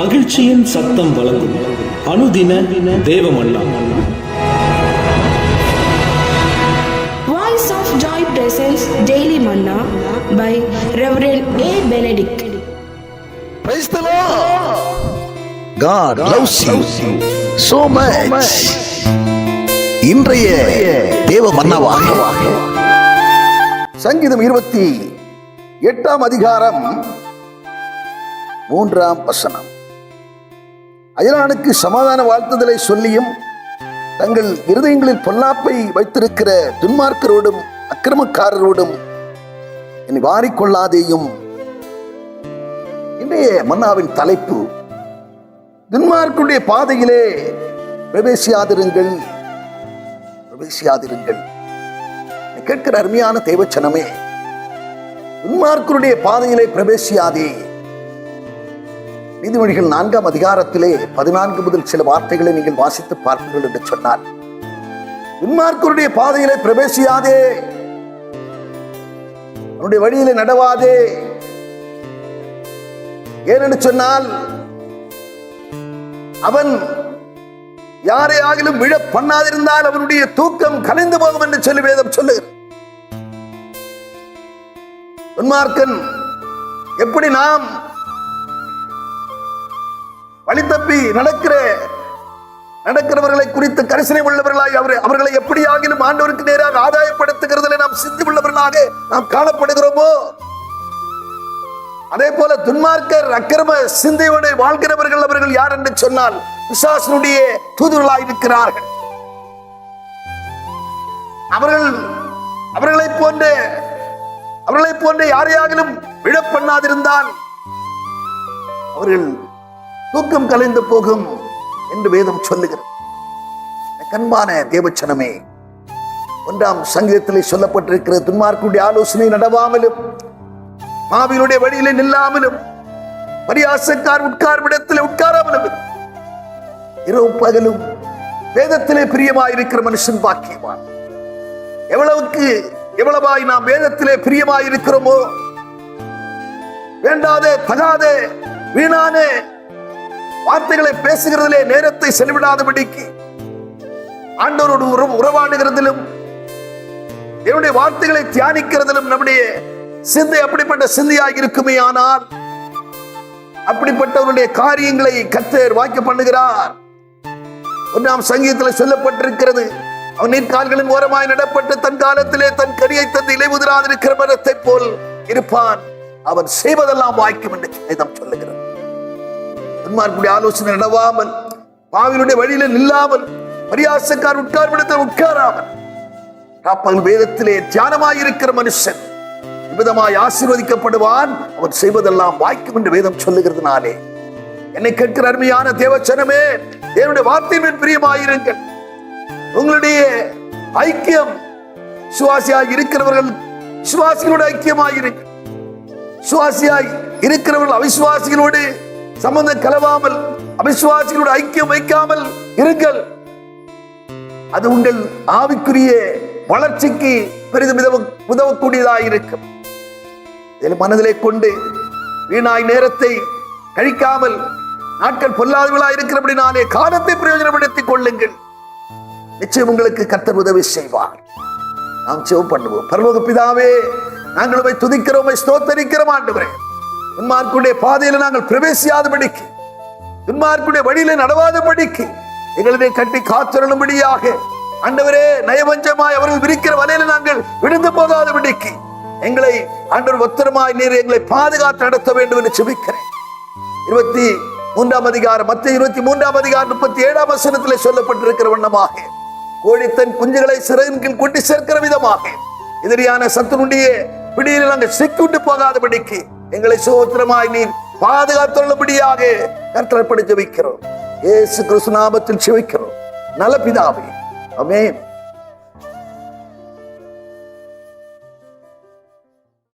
மகிழ்ச்சியின் சத்தம் வழங்கும் அனுதின தேவமன்னா. Voice of Joy presents Daily Manna by Reverend A. Benedict. Praise the Lord. God loves you so much. இன்றைய தேவ மன்னாவாக சங்கீதம் 28 அதிகாரம் 3 வசனம். அயலானுக்கு சமாதான வாழ்த்துதலை சொல்லியும் தங்கள் இருதயங்களில் பொல்லாப்பை வைத்திருக்கிற துன்மார்க்கரோடும் அக்கிரமக்காரரோடும் என்னை வாரிக்கொள்ளாதேயும். இன்றைய மன்னாவின் தலைப்பு, துன்மார்க்கருடைய பாதையிலே பிரவேசியாதிருங்கள். கேட்கிற அருமையான தேவச்சனமே, துன்மார்க்கருடைய பாதையிலே பிரவேசியாதே. நீதிமொழிகள் 4 அதிகாரத்திலே 14 முதல் சில வார்த்தைகளை நீங்கள் வாசித்து பார்ப்பீர்கள் என்று சொன்னார். துன்மார்க்கருடைய பாதையிலே பிரவேசியாதே, அவனுடைய வழியிலே நடவாதே. ஏனென்று சொன்னால், அவன் யாரை ஆகிலும் விழ பண்ணாதிருந்தால் அவனுடைய தூக்கம் கலைந்து போகும் என்று சொல்லி வேதம் சொல்லுகிறது. துன்மார்க்கன் எப்படி நாம் வழி தப்பி நடக்கிறவர்களை குறித்து கரிசனை உள்ளவர்களாய் அவர்களை எப்படி ஆகிலும் ஆண்டவருக்கு நேராக ஆதாயப்படுத்துகிறதில் நாம் சிந்தி உள்ளவர்களாக நாம் காணப்படுகிறோமோ, அதே போல துன்மார்க்கர் அக்கிரம சிந்தையோடு வாழ்கிறவர்கள் அவர்கள் யார் என்று சொன்னால் பிசாசனுடைய தூதுவர்களாய் இருக்கிறார்கள். அவர்களை போன்ற யாரையாகிலும் விழ பண்ணாதிருந்தால் அவர்கள் தூக்கம் கலைந்து போகும் என்று வேதம் சொல்லுகிறது. கண்பான தேவச்சனமே, 1 சங்கீதத்திலே சொல்லப்பட்டிருக்கிற துன்மார்க்கருடைய ஆலோசனை நடவாமலும் பாவிகளுடைய வழியிலே நில்லாமலும் பரியாசக்கார் உட்காரும் இடத்திலே உட்காராமலும் இரவு பகலும் வேதத்திலே பிரியமாயிருக்கிற மனுஷன் பாக்கியவான். எவ்வளவாய் நாம் வேதத்திலே பிரியமாயிருக்கிறோமோ, வேண்டாதே தகாதே வீணான வார்த்தைகளை பேசுகிறதிலே நேரத்தை செலவிடாதபடிக்கு ஆண்டவரோடு உறவாடுகிறதிலும் என்னுடைய வார்த்தைகளை தியானிக்கிறதிலும் நம்முடைய சிந்தை அப்படிப்பட்ட சிந்தையாக இருக்குமே. ஆனால் அப்படிப்பட்டவருடைய காரியங்களை கர்த்தர் வாய்க்க பண்ணுகிறார். 1 சங்கீதத்தில் சொல்லப்பட்டிருக்கிறது, அவன் நீர்க்கால்களின் ஓரமாய் நடப்பட்டு தன் காலத்திலே தன் கனியை தந்து இலைமுதிராதிருக்கிற மரத்தை போல் இருப்பான், அவன் செய்வதெல்லாம் வாய்க்கும் என்று வேதம் சொல்லுகிறது. துன்மார்க்கருடைய ஆலோசனை நடவாமல் பாவிகளுடைய வழியில நில்லாமல் பரியாசக்கார் உட்காரும் இடத்தில் உட்காராமல் வேதத்திலே தியானமாயிருக்கிற மனுஷன் விதமாய் ஆசீர்வதிக்கப்படுவான், அவன் செய்வதெல்லாம் வாய்க்கும் என்று வேதம் சொல்லுகிறதுனாலே என்னை கேட்கிற அருமையான தேவச்சனமே, தேவனுடைய வார்த்தையின் பிரியமாயிருங்கள். உங்களுடைய ஐக்கியம் விசுவாசியாய் இருக்கிறவர்கள் விசுவாசிகளோடு ஐக்கியமாயிருங்கள். விசுவாசியாய் இருக்கிறவர்கள் அவிசுவாசிகளோடு சம்பந்தம் கலவாமல் அவிசுவாசிகளோடு ஐக்கியம் வைக்காமல் இருங்கள். அது உங்கள் ஆவிக்குரிய வளர்ச்சிக்கு பெரிதும் உதவக்கூடியதாயிருக்கும். இதில் மனதிலே கொண்டு வீணாய் நேரத்தை கழிக்காமல் நாட்கள் பொல்லாதவர்களாய் இருக்கிறபடினாலே காலத்தை பிரயோஜனப்படுத்திக் கொள்ளுங்கள். நிச்சயம் உங்களுக்கு கர்த்தர் உதவி செய்வார். நாம் ஜெபம் பண்ணுவோம். பரலோக பிதாவே, நாங்கள் உம்மை துதிக்கிறோம், உம்மை ஸ்தோத்தரிக்கிறோம். ஆண்டவரே, துன்மார்க்கருடைய பாதையில நாங்கள் பிரவேசியாதபடிக்கு, துன்மார்க்கருடைய வழியில நடவாதபடிக்கு எங்களை கட்டி காத்துருளும்படியாக ஆண்டவரே, நயவஞ்சமாய் அவர்கள் விரிக்கிற வலையில நாங்கள் விழுந்து போகாதபடிக்கு எங்களை ஆண்டவர் உத்தரமாய் நீர் எங்களை பாதுகாத்து நடத்த வேண்டும் என்று ஜெபிக்கிறேன். 23 அதிகாரம் மத்தேயு 23 அதிகாரம் 37 வசனத்திலே சொல்லப்பட்டிருக்கிற வண்ணமாக கோழி தன் குஞ்சுகளை சிறகின் கீழ் கொண்டு சேர்க்கிற விதமாக எதிரியான சத்துருடைய பிடியில் நாங்கள் சிக்கிவிட்டு போகாதபடிக்கு எங்களை சோத்திரமாய் நீர் பாதுகாத்துள்ளபடியாக கர்த்தர்ப்படி ஜெபிக்கிறோம். இயேசு கிறிஸ்து நாமத்தில் ஜெபிக்கிறோம் நல்ல பிதாவே, ஆமென்.